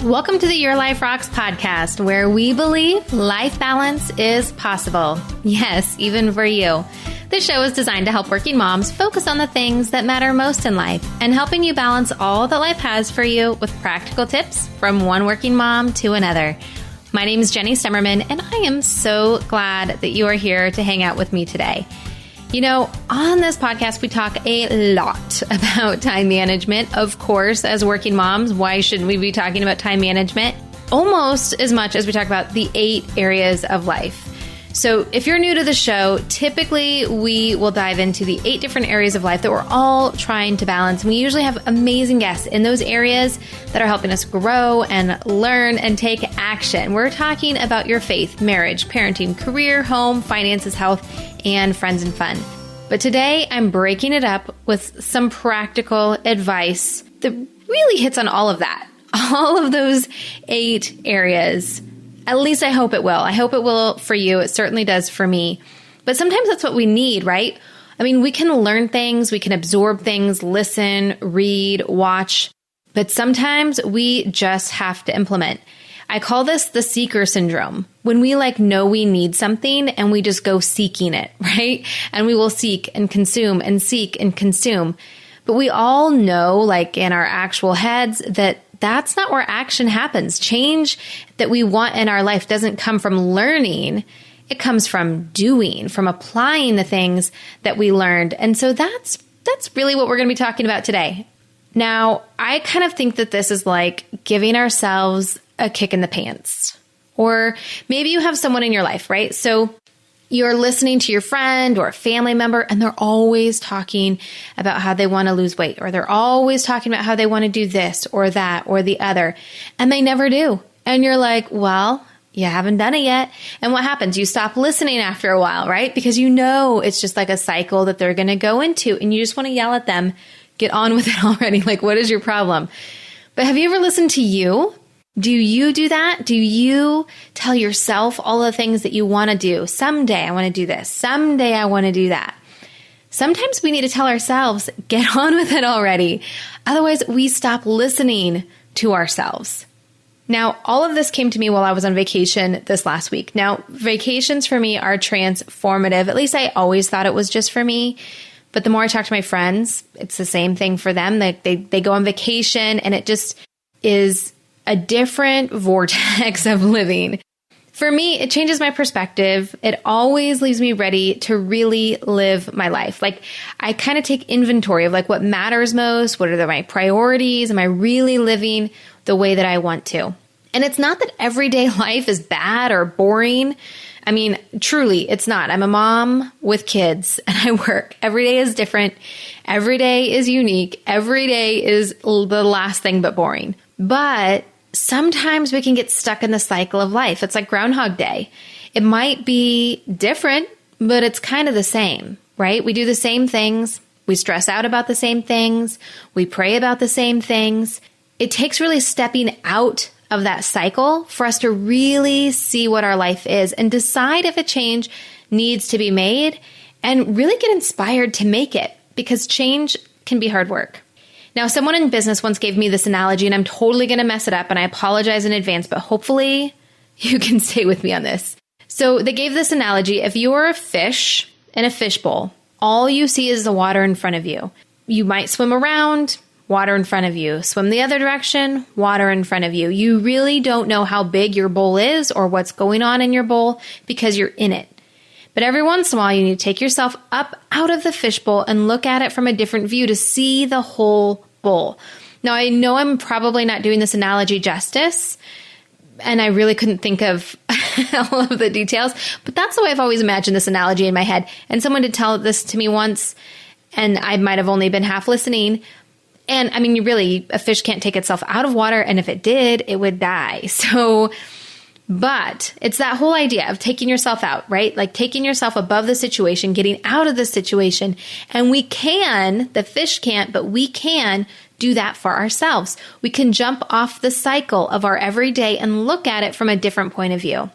Welcome to the Your Life Rocks podcast, where we believe life balance is possible. Yes, even for you. This show is designed to help working moms focus on the things that matter most in life and helping you balance all that life has for you with practical tips from one working mom to another. My name is Jenny Stemmerman, and I am so glad that you are here to hang out with me today. You know, on this podcast, we talk a lot about time management. Of course, as working moms, why shouldn't we be talking about time management? Almost as much as we talk about the 8 areas of life. So if you're new to the show, typically we will dive into the 8 different areas of life that we're all trying to balance. And we usually have amazing guests in those areas that are helping us grow and learn and take action. We're talking about your faith, marriage, parenting, career, home, finances, health, and friends and fun. But today I'm breaking it up with some practical advice that really hits on all of that, all of those 8 areas. At least I hope it will. I hope it will for you. It certainly does for me. But sometimes that's what we need, right? I mean, we can learn things, we can absorb things, listen, read, watch, but sometimes we just have to implement. I call this the seeker syndrome. When we know we need something and we just go seeking it, right? And we will seek and consume and seek and consume. But we all know, in our actual heads, that that's not where action happens. Change that we want in our life doesn't come from learning. It comes from doing, from applying the things that we learned. And so that's really what we're going to be talking about today. Now, I kind of think that this is like giving ourselves a kick in the pants. Or maybe you have someone in your life, right? So you're listening to your friend or a family member, and they're always talking about how they want to lose weight, or they're always talking about how they want to do this or that or the other, and they never do. And you're like, well, you haven't done it yet. And what happens? You stop listening after a while, right? Because you know it's just like a cycle that they're going to go into, and you just want to yell at them, get on with it already. What is your problem? But have you ever listened to you? Do you do that? Do you tell yourself all the things that you want to do? Someday I want to do this. Someday I want to do that. Sometimes we need to tell ourselves, get on with it already. Otherwise, we stop listening to ourselves. Now, all of this came to me while I was on vacation this last week. Now, vacations for me are transformative. At least I always thought it was just for me. But the more I talk to my friends, it's the same thing for them. They go on vacation, and it just is a different vortex of living. For me, it changes my perspective. It always leaves me ready to really live my life. I kind of take inventory of what matters most. What are my priorities? Am I really living the way that I want to? And it's not that everyday life is bad or boring. I mean, truly, it's not. I'm a mom with kids and I work. Every day is different. Every day is unique. Every day is the last thing but boring. But sometimes we can get stuck in the cycle of life. It's like Groundhog Day. It might be different, but it's kind of the same, right? We do the same things. We stress out about the same things. We pray about the same things. It takes really stepping out of that cycle for us to really see what our life is and decide if a change needs to be made and really get inspired to make it, because change can be hard work. Now, someone in business once gave me this analogy, and I'm totally going to mess it up, and I apologize in advance, but hopefully you can stay with me on this. So they gave this analogy. If you are a fish in a fishbowl, all you see is the water in front of you. You might swim around, water in front of you. Swim the other direction, water in front of you. You really don't know how big your bowl is or what's going on in your bowl because you're in it. But every once in a while, you need to take yourself up out of the fishbowl and look at it from a different view to see the whole bowl. Now, I know I'm probably not doing this analogy justice, and I really couldn't think of all of the details, but that's the way I've always imagined this analogy in my head. And someone did tell this to me once, and I might have only been half listening. And I mean, a fish can't take itself out of water, and if it did, it would die. But it's that whole idea of taking yourself out, right? Taking yourself above the situation, getting out of the situation. And the fish can't, but we can do that for ourselves. We can jump off the cycle of our everyday and look at it from a different point of view.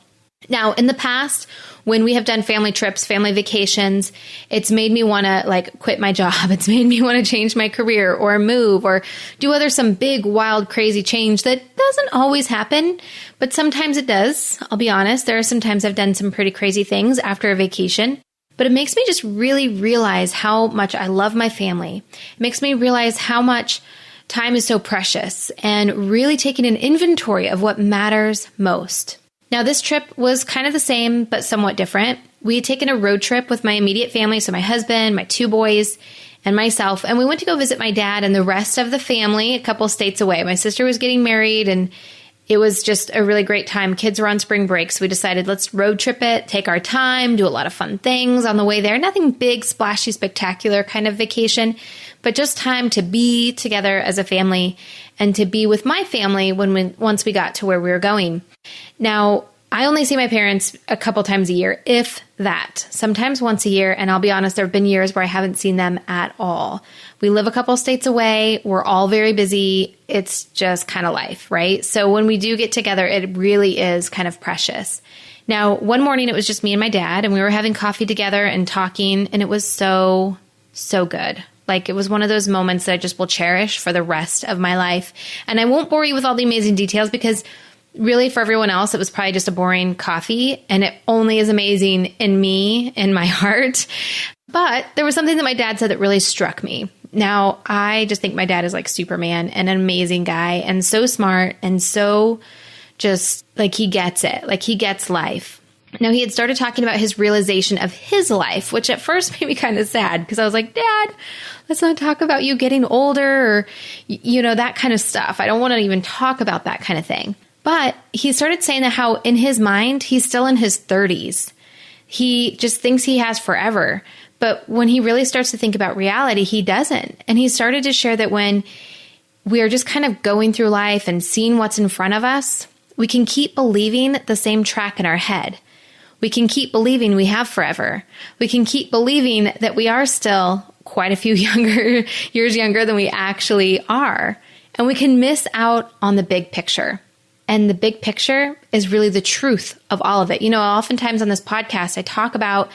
Now, in the past, when we have done family trips, family vacations, it's made me want to quit my job. It's made me want to change my career or move or do some big, wild, crazy change that doesn't always happen, but sometimes it does. I'll be honest. There are some times I've done some pretty crazy things after a vacation, but it makes me just really realize how much I love my family. It makes me realize how much time is so precious and really taking an inventory of what matters most. Now, this trip was kind of the same, but somewhat different. We had taken a road trip with my immediate family, so my husband, my 2 boys, and myself, and we went to go visit my dad and the rest of the family a couple states away. My sister was getting married, and it was just a really great time. Kids were on spring break, so we decided let's road trip it, take our time, do a lot of fun things on the way there. Nothing big, splashy, spectacular kind of vacation, but just time to be together as a family and to be with my family once we got to where we were going. Now, I only see my parents a couple times a year, if that, sometimes once a year. And I'll be honest, there have been years where I haven't seen them at all. We live a couple states away. We're all very busy. It's just kind of life, right? So when we do get together, it really is kind of precious. Now, one morning it was just me and my dad, and we were having coffee together and talking, and it was so good. It was one of those moments that I just will cherish for the rest of my life. And I won't bore you with all the amazing details because really for everyone else, it was probably just a boring coffee, and it only is amazing in me, in my heart. But there was something that my dad said that really struck me. Now, I just think my dad is like Superman and an amazing guy and so smart and so just he gets it. He gets life. Now, he had started talking about his realization of his life, which at first made me kind of sad because I was like, Dad, let's not talk about you getting older or, that kind of stuff. I don't want to even talk about that kind of thing. But he started saying that how in his mind, he's still in his 30s. He just thinks he has forever. But when he really starts to think about reality, he doesn't. And he started to share that when we are just kind of going through life and seeing what's in front of us, we can keep believing the same track in our head. We can keep believing we have forever. We can keep believing that we are still quite a few years younger than we actually are. And we can miss out on the big picture. And the big picture is really the truth of all of it. Oftentimes on this podcast, I talk about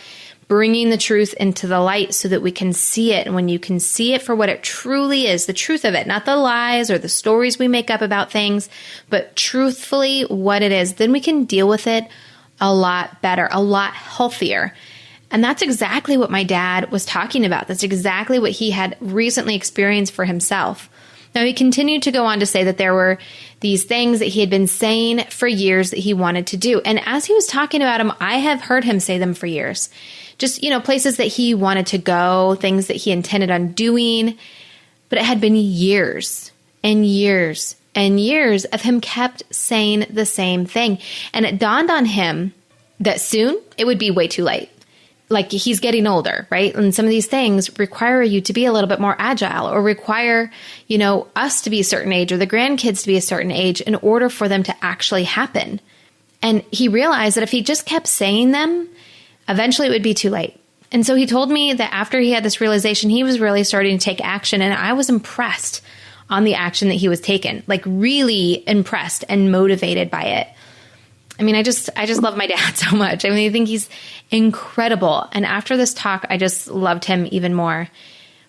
bringing the truth into the light so that we can see it. And when you can see it for what it truly is, the truth of it, not the lies or the stories we make up about things, but truthfully what it is, then we can deal with it a lot better, a lot healthier. And that's exactly what my dad was talking about. That's exactly what he had recently experienced for himself. Now, he continued to go on to say that there were these things that he had been saying for years that he wanted to do. And as he was talking about them, I have heard him say them for years. Just, places that he wanted to go, things that he intended on doing. But it had been years and years and years of him kept saying the same thing. And it dawned on him that soon it would be way too late. He's getting older, right? And some of these things require you to be a little bit more agile or require, us to be a certain age or the grandkids to be a certain age in order for them to actually happen. And he realized that if he just kept saying them, eventually it would be too late. And so he told me that after he had this realization, he was really starting to take action. And I was impressed on the action that he was taking, really impressed and motivated by it. I just love my dad so much. I think he's incredible. And after this talk, I just loved him even more.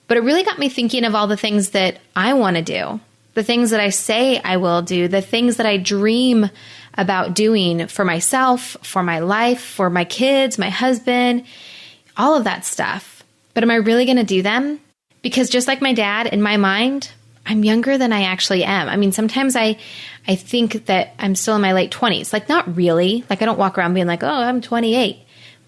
But it really got me thinking of all the things that I want to do, the things that I say I will do, the things that I dream about doing for myself, for my life, for my kids, my husband, all of that stuff. But am I really going to do them? Because just like my dad, in my mind, I'm younger than I actually am. Sometimes I think that I'm still in my late 20s. Not really. I don't walk around being like, oh, I'm 28.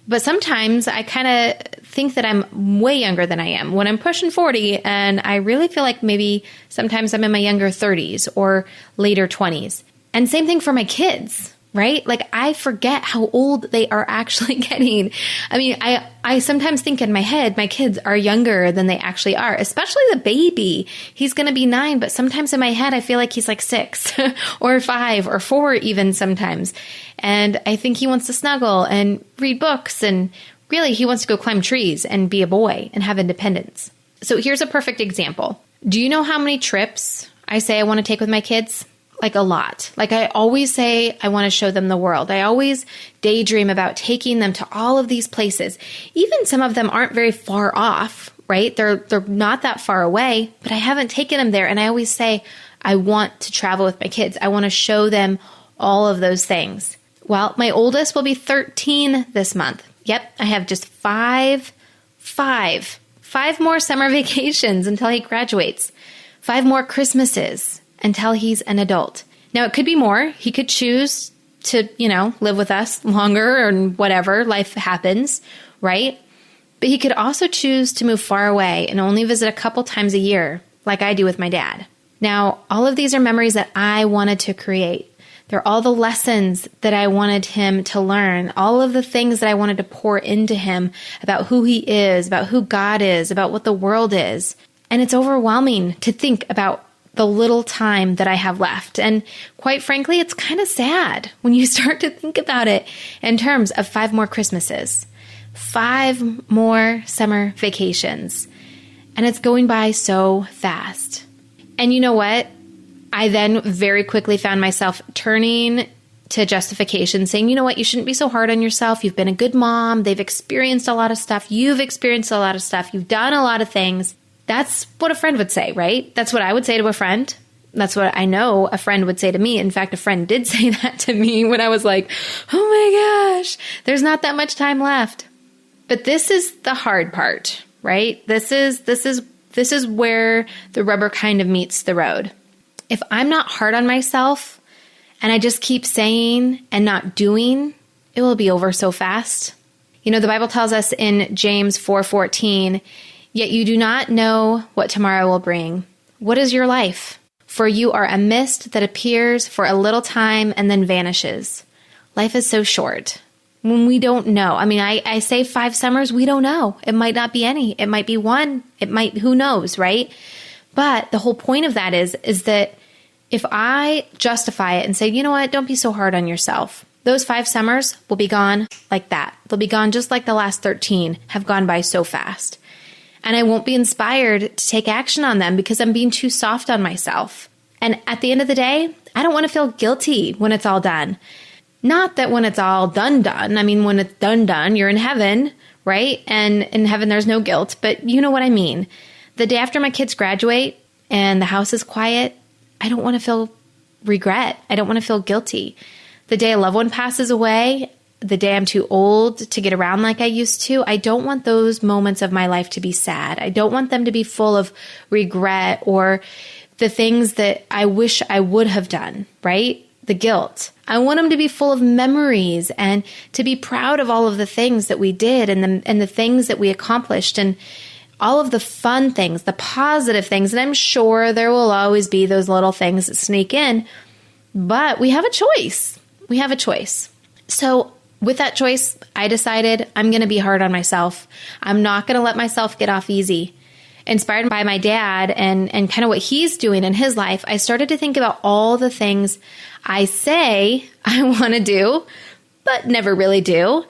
But sometimes I kind of think that I'm way younger than I am when I'm pushing 40. And I really feel like maybe sometimes I'm in my younger 30s or later 20s. And same thing for my kids, right? I forget how old they are actually getting. I sometimes think in my head, my kids are younger than they actually are, especially the baby. He's going to be 9, but sometimes in my head, I feel like he's 6 or 5 or 4 even sometimes. And I think he wants to snuggle and read books. And really, he wants to go climb trees and be a boy and have independence. So here's a perfect example. Do you know how many trips I say I want to take with my kids? like a lot. Like I always say, I want to show them the world. I always daydream about taking them to all of these places. Even some of them aren't very far off, right? They're not that far away, but I haven't taken them there. And I always say, I want to travel with my kids. I want to show them all of those things. Well, my oldest will be 13 this month. Yep, I have just five more summer vacations until he graduates. 5 more Christmases until he's an adult. Now, it could be more. He could choose to, live with us longer or whatever. Life happens, right? But he could also choose to move far away and only visit a couple times a year, like I do with my dad. Now, all of these are memories that I wanted to create. They're all the lessons that I wanted him to learn, all of the things that I wanted to pour into him about who he is, about who God is, about what the world is. And it's overwhelming to think about the little time that I have left. And quite frankly, it's kind of sad when you start to think about it in terms of 5 more Christmases, 5 more summer vacations. And it's going by so fast. And you know what? I then very quickly found myself turning to justification, saying, you know what, you shouldn't be so hard on yourself. You've been a good mom. They've experienced a lot of stuff. You've experienced a lot of stuff. You've done a lot of things. That's what a friend would say, right? That's what I would say to a friend. That's what I know a friend would say to me. In fact, a friend did say that to me when I was like, oh my gosh, there's not that much time left. But this is the hard part, right? This is where the rubber kind of meets the road. If I'm not hard on myself and I just keep saying and not doing, it will be over so fast. The Bible tells us in James 4:14, yet you do not know what tomorrow will bring. What is your life? For you are a mist that appears for a little time and then vanishes. Life is so short. When we don't know, I say 5 summers, we don't know. It might not be any. It might be 1. Who knows, right? But the whole point of that is that if I justify it and say, you know what, don't be so hard on yourself. Those 5 summers will be gone like that. They'll be gone just like the last 13 have gone by so fast. And I won't be inspired to take action on them because I'm being too soft on myself. And at the end of the day, I don't want to feel guilty when it's all done. Not that when it's all done. When it's done, you're in heaven, right? And in heaven, there's no guilt, but you know what I mean. The day after my kids graduate and the house is quiet, I don't want to feel regret. I don't want to feel guilty. The day a loved one passes away, the day I'm too old to get around like I used to, I don't want those moments of my life to be sad. I don't want them to be full of regret or the things that I wish I would have done, right? The guilt. I want them to be full of memories and to be proud of all of the things that we did and the things that we accomplished and all of the fun things, the positive things. And I'm sure there will always be those little things that sneak in, but we have a choice. We have a choice. So with that choice, I decided I'm going to be hard on myself. I'm not going to let myself get off easy. Inspired by my dad and kind of what he's doing in his life, I started to think about all the things I say I want to do, but never really do.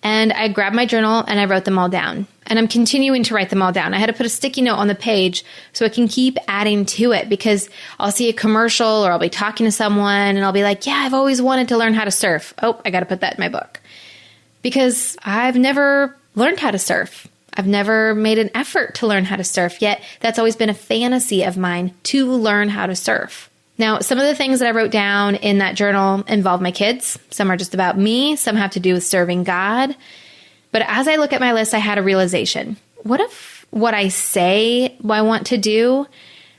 And I grabbed my journal and I wrote them all down. And I'm continuing to write them all down. I had to put a sticky note on the page so I can keep adding to it because I'll see a commercial or I'll be talking to someone and I'll be like, yeah, I've always wanted to learn how to surf. Oh, I got to put that in my book. Because I've never learned how to surf. I've never made an effort to learn how to surf, yet that's always been a fantasy of mine to learn how to surf. Now, some of the things that I wrote down in that journal involve my kids. Some are just about me. Some have to do with serving God. But as I look at my list, I had a realization. What if what I say I want to do,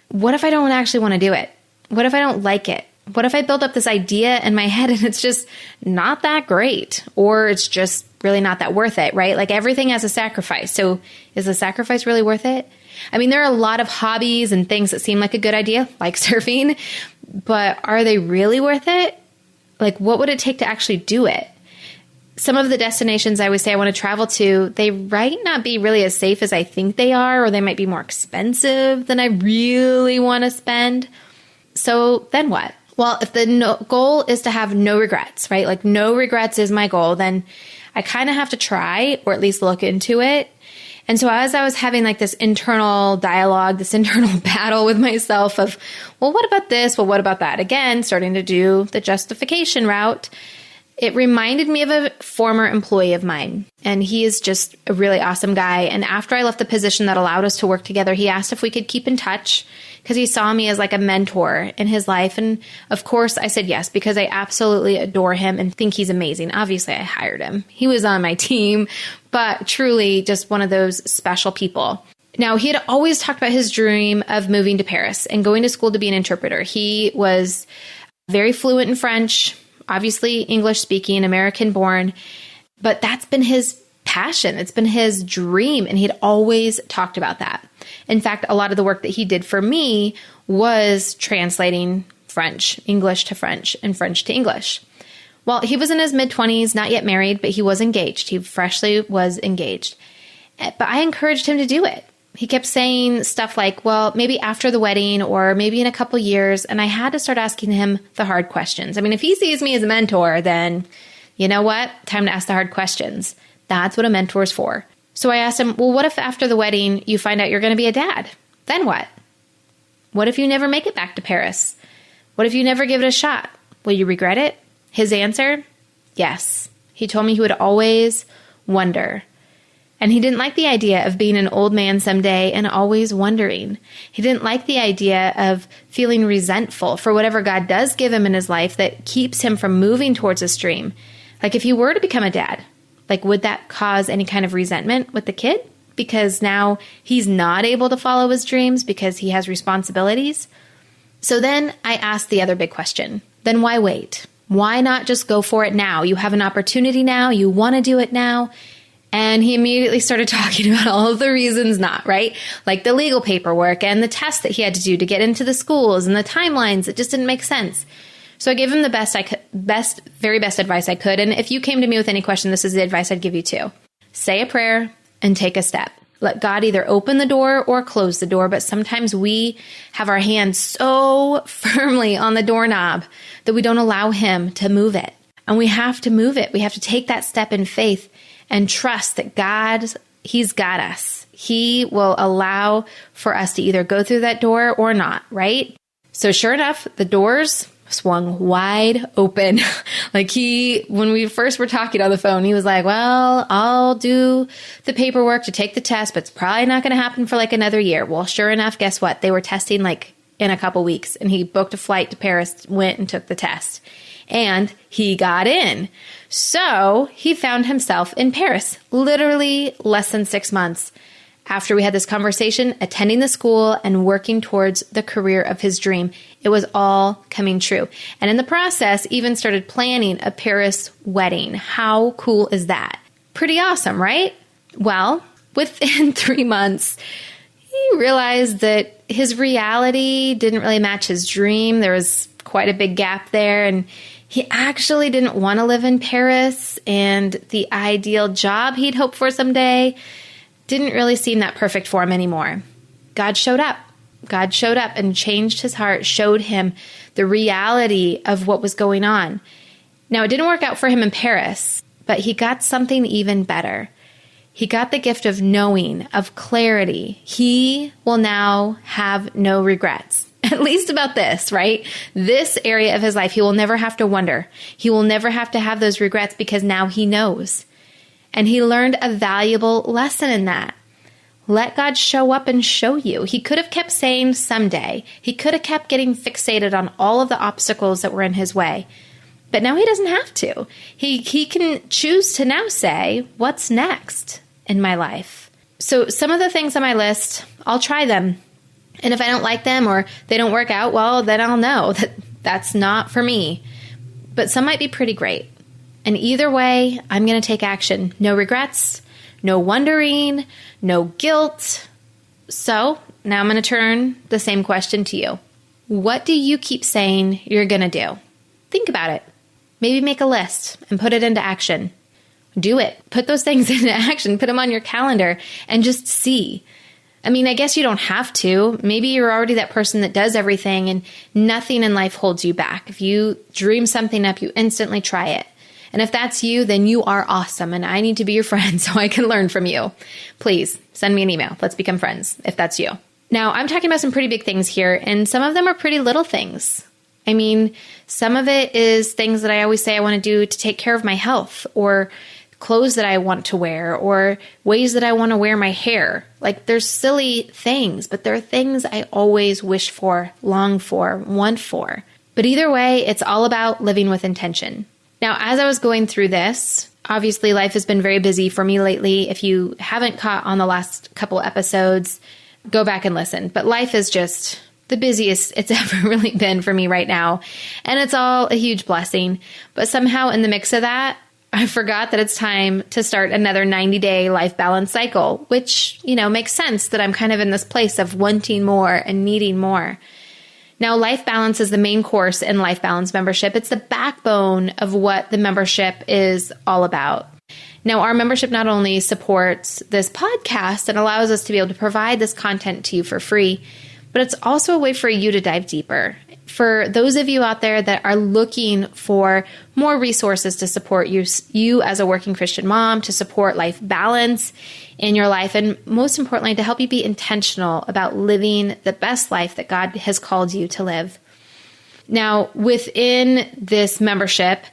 what if I don't actually want to do it? What if I don't like it? What if I build up this idea in my head and it's just not that great, or it's just really not that worth it, right? Like everything has a sacrifice. So is the sacrifice really worth it? There are a lot of hobbies and things that seem like a good idea, like surfing, but are they really worth it? Like, what would it take to actually do it? Some of the destinations I would say I want to travel to, they might not be really as safe as I think they are, or they might be more expensive than I really want to spend. So then what? Well, if the goal is to have no regrets, right? Like no regrets is my goal, then I kind of have to try or at least look into it And so as I was having like this internal dialogue, this internal battle with myself of, well, what about this? Well, what about that? Again, starting to do the justification route, it reminded me of a former employee of mine. And he is just a really awesome guy. And after I left the position that allowed us to work together, he asked if we could keep in touch because he saw me as like a mentor in his life. And of course I said yes, because I absolutely adore him and think he's amazing. Obviously I hired him. He was on my team, but truly just one of those special people. Now, he had always talked about his dream of moving to Paris and going to school to be an interpreter. He was very fluent in French, obviously English speaking, American born, but that's been his passion. It's been his dream. And he'd always talked about that. In fact, a lot of the work that he did for me was translating French, English to French, and French to English. Well, he was in his mid-20s, not yet married, but he was engaged. He freshly was engaged. But I encouraged him to do it. He kept saying stuff like, well, maybe after the wedding or maybe in a couple years. And I had to start asking him the hard questions. I mean, if he sees me as a mentor, then you know what? Time to ask the hard questions. That's what a mentor's for. So I asked him, well, what if after the wedding you find out you're going to be a dad? Then what? What if you never make it back to Paris? What if you never give it a shot? Will you regret it? His answer, yes. He told me he would always wonder. And he didn't like the idea of being an old man someday and always wondering. He didn't like the idea of feeling resentful for whatever God does give him in his life that keeps him from moving towards his dream. Like if he were to become a dad, like would that cause any kind of resentment with the kid? Because now he's not able to follow his dreams because he has responsibilities. So then I asked the other big question. Then why wait? Why not just go for it now? You have an opportunity now. You want to do it now. And he immediately started talking about all of the reasons not, right? Like the legal paperwork and the tests that he had to do to get into the schools and the timelines. It just didn't make sense. So I gave him the very best advice I could. And if you came to me with any question, this is the advice I'd give you too. Say a prayer and take a step. Let God either open the door or close the door. But sometimes we have our hands so firmly on the doorknob that we don't allow him to move it. And we have to move it. We have to take that step in faith and trust that he's got us. He will allow for us to either go through that door or not, right? So sure enough, the doors swung wide open. When we first were talking on the phone, he was like, well, I'll do the paperwork to take the test, but it's probably not going to happen for like another year. Well, sure enough, guess what? They were testing like in a couple weeks and he booked a flight to Paris, went and took the test and he got in. So he found himself in Paris, literally less than 6 months after we had this conversation, attending the school and working towards the career of his dream. It was all coming true. And in the process, even started planning a Paris wedding. How cool is that? Pretty awesome, right? Well, within 3 months, he realized that his reality didn't really match his dream. There was quite a big gap there. And he actually didn't want to live in Paris. And the ideal job he'd hoped for someday didn't really seem that perfect for him anymore. God showed up. God showed up and changed his heart, showed him the reality of what was going on. Now, it didn't work out for him in Paris, but he got something even better. He got the gift of knowing, of clarity. He will now have no regrets, at least about this, right? This area of his life, he will never have to wonder. He will never have to have those regrets because now he knows. And he learned a valuable lesson in that. Let God show up and show you. He could have kept saying someday. He could have kept getting fixated on all of the obstacles that were in his way. But now he doesn't have to. He can choose to now say, what's next in my life? So some of the things on my list, I'll try them. And if I don't like them or they don't work out, well, then I'll know that that's not for me. But some might be pretty great. And either way, I'm going to take action. No regrets, no wondering, no guilt. So now I'm going to turn the same question to you. What do you keep saying you're going to do? Think about it. Maybe make a list and put it into action. Do it. Put those things into action. Put them on your calendar and just see. I mean, I guess you don't have to. Maybe you're already that person that does everything and nothing in life holds you back. If you dream something up, you instantly try it. And if that's you, then you are awesome and I need to be your friend so I can learn from you. Please send me an email. Let's become friends if that's you. Now, I'm talking about some pretty big things here, and some of them are pretty little things. I mean, some of it is things that I always say I want to do to take care of my health, or clothes that I want to wear, or ways that I want to wear my hair. Like, there's silly things, but there are things I always wish for, long for, want for. But either way, it's all about living with intention. Now, as I was going through this, obviously life has been very busy for me lately. If you haven't caught on the last couple episodes, go back and listen. But life is just the busiest it's ever really been for me right now. And it's all a huge blessing. But somehow in the mix of that, I forgot that it's time to start another 90-day life balance cycle, which, makes sense that I'm kind of in this place of wanting more and needing more. Now, Life Balance is the main course in Life Balance membership. It's the backbone of what the membership is all about. Now, our membership not only supports this podcast and allows us to be able to provide this content to you for free, but it's also a way for you to dive deeper. For those of you out there that are looking for more resources to support you as a working Christian mom, to support life balance in your life, and most importantly, to help you be intentional about living the best life that God has called you to live. Now, within this membership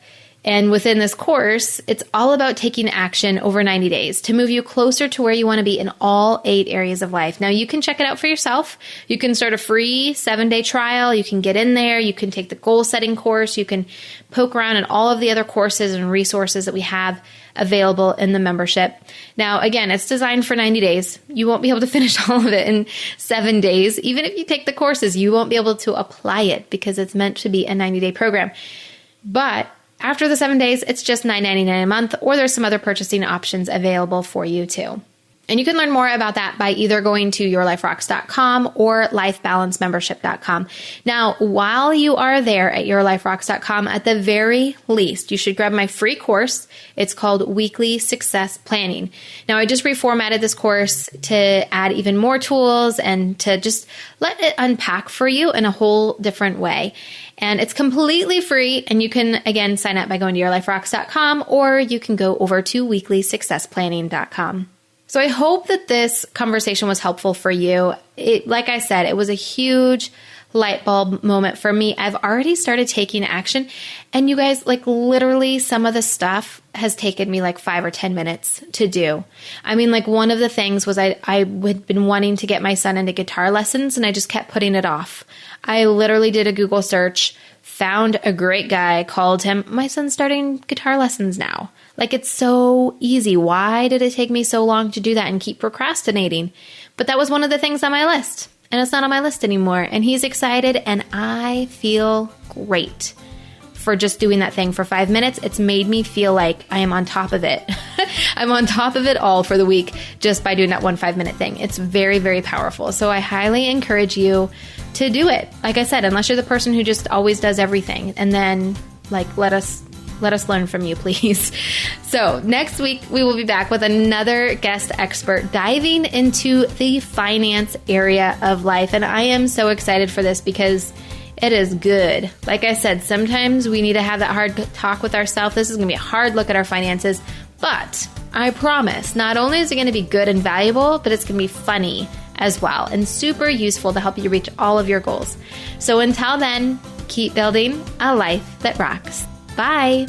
and within this course, it's all about taking action over 90 days to move you closer to where you want to be in all 8 areas of life. Now, you can check it out for yourself. You can start a free 7-day trial. You can get in there. You can take the goal setting course. You can poke around in all of the other courses and resources that we have available in the membership. Now, again, it's designed for 90 days. You won't be able to finish all of it in 7 days. Even if you take the courses, you won't be able to apply it because it's meant to be a 90-day program. But after the 7 days, it's just $9.99 a month, or there's some other purchasing options available for you too. And you can learn more about that by either going to yourliferocks.com or lifebalancemembership.com. Now, while you are there at yourliferocks.com, at the very least, you should grab my free course. It's called Weekly Success Planning. Now, I just reformatted this course to add even more tools and to just let it unpack for you in a whole different way. And it's completely free, and you can, again, sign up by going to yourliferocks.com, or you can go over to weeklysuccessplanning.com. So I hope that this conversation was helpful for you. Like I said, it was a huge light bulb moment for me. I've already started taking action, and you guys, literally some of the stuff has taken me 5 or 10 minutes to do. I mean, one of the things was I had been wanting to get my son into guitar lessons, and I just kept putting it off. I literally did a Google search, found a great guy, called him. My son's starting guitar lessons now. It's so easy. Why did it take me so long to do that and keep procrastinating? But that was one of the things on my list, and it's not on my list anymore. And he's excited, and I feel great for just doing that thing for 5 minutes. It's made me feel like I am on top of it. I'm on top of it all for the week just by doing that 1 5-minute thing. It's very, very powerful. So I highly encourage you to do it. Like I said, unless you're the person who just always does everything, and then let us learn from you, please. So next week, we will be back with another guest expert diving into the finance area of life. And I am so excited for this because it is good. Like I said, sometimes we need to have that hard talk with ourselves. This is going to be a hard look at our finances, but I promise not only is it going to be good and valuable, but it's going to be funny as well and super useful to help you reach all of your goals. So until then, keep building a life that rocks. Bye.